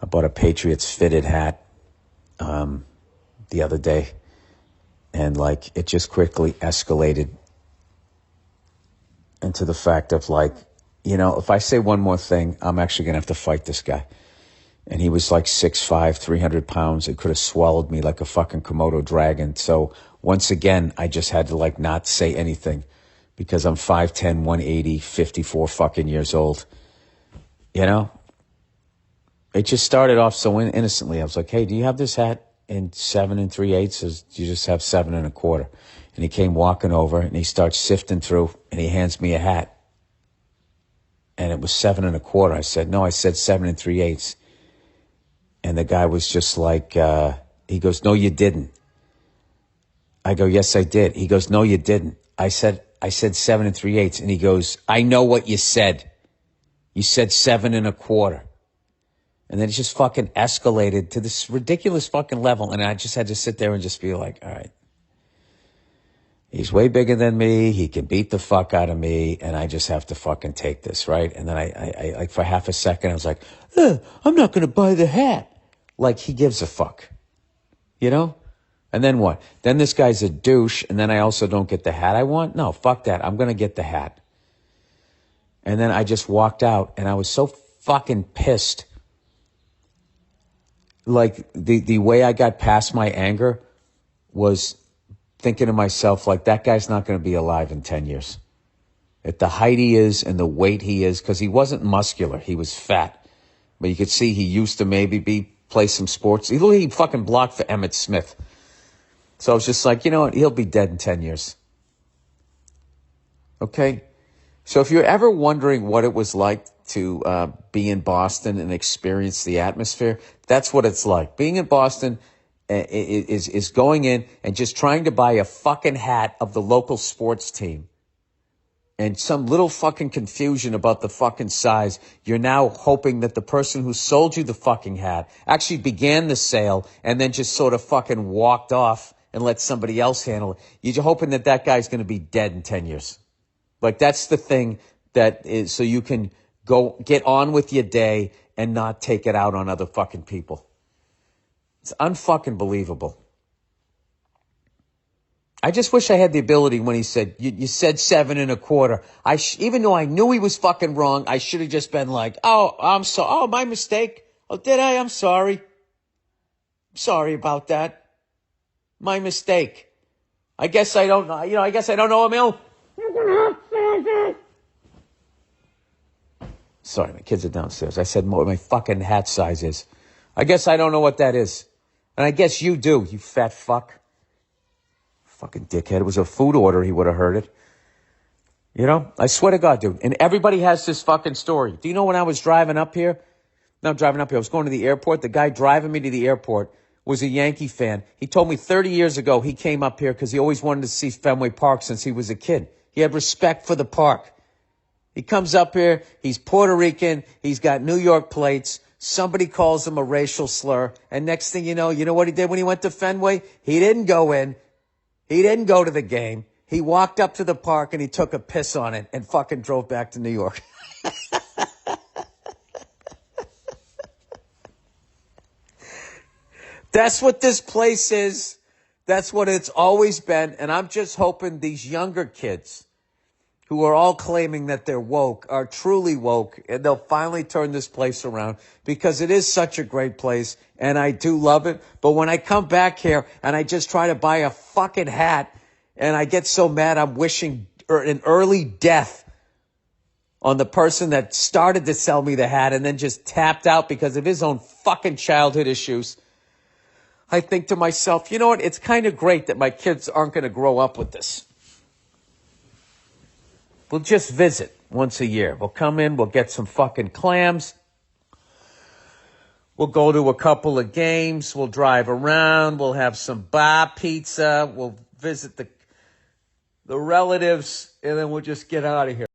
I bought a Patriots fitted hat the other day, and like it just quickly escalated into the fact of like, you know, if I say one more thing, I'm actually gonna have to fight this guy. And he was like 6'5", 300 pounds. It could have swallowed me like a fucking Komodo dragon. So once again, I just had to like not say anything because I'm 5'10", 180, 54 fucking years old. You know? It just started off so innocently. I was like, hey, do you have this hat in 7 3/8? Or do you just have 7 1/4? And he came walking over and he starts sifting through and he hands me a hat. And it was 7 1/4. I said, no, I said 7 3/8. And the guy was just like, he goes, no, you didn't. I go, yes, I did. He goes, no, you didn't. I said 7 3/8. And he goes, I know what you said. You said 7 1/4. And then it just fucking escalated to this ridiculous fucking level. And I just had to sit there and just be like, all right. He's way bigger than me. He can beat the fuck out of me. And I just have to fucking take this, right? And then I like for half a second, I was like, I'm not going to buy the hat. Like he gives a fuck, you know? And then what? Then this guy's a douche. And then I also don't get the hat I want. No, fuck that. I'm going to get the hat. And then I just walked out and I was so fucking pissed. Like the way I got past my anger was thinking to myself, like, that guy's not going to be alive in 10 years. At the height he is and the weight he is, because he wasn't muscular. He was fat. But you could see he used to maybe play some sports. He fucking blocked for Emmitt Smith. So I was just like, you know what? He'll be dead in 10 years. Okay? So if you're ever wondering what it was like to be in Boston and experience the atmosphere, that's what it's like. Being in Boston is going in and just trying to buy a fucking hat of the local sports team. And some little fucking confusion about the fucking size. You're now hoping that the person who sold you the fucking hat actually began the sale and then just sort of fucking walked off and let somebody else handle it. You're hoping that that guy's going to be dead in 10 years. Like that's the thing that is so you can go get on with your day and not take it out on other fucking people. It's unfucking believable. I just wish I had the ability when he said, you said 7 1/4. Even though I knew he was fucking wrong, I should have just been like, oh, I'm sorry. Oh, my mistake. Oh, did I? I'm sorry. Sorry about that. My mistake. I guess I don't know. You know, I guess I don't know, Emil. Sorry, my kids are downstairs. I said what my fucking hat size is. I guess I don't know what that is. And I guess you do, you fat fuck. Fucking dickhead. It was a food order. He would have heard it. You know? I swear to God, dude. And everybody has this fucking story. Do you know when I was driving up here? Not driving up here. I was going to the airport. The guy driving me to the airport was a Yankee fan. He told me 30 years ago he came up here because he always wanted to see Fenway Park since he was a kid. He had respect for the park. He comes up here. He's Puerto Rican. He's got New York plates. Somebody calls him a racial slur. And next thing you know what he did when he went to Fenway? He didn't go in. He didn't go to the game. He walked up to the park and he took a piss on it and fucking drove back to New York. That's what this place is. That's what it's always been. And I'm just hoping these younger kids who are all claiming that they're woke are truly woke, and they'll finally turn this place around because it is such a great place and I do love it. But when I come back here and I just try to buy a fucking hat and I get so mad, I'm wishing an early death on the person that started to sell me the hat and then just tapped out because of his own fucking childhood issues. I think to myself, you know what? It's kind of great that my kids aren't going to grow up with this. We'll just visit once a year. We'll come in, we'll get some fucking clams. We'll go to a couple of games. We'll drive around. We'll have some bar pizza. We'll visit the relatives, and then we'll just get out of here.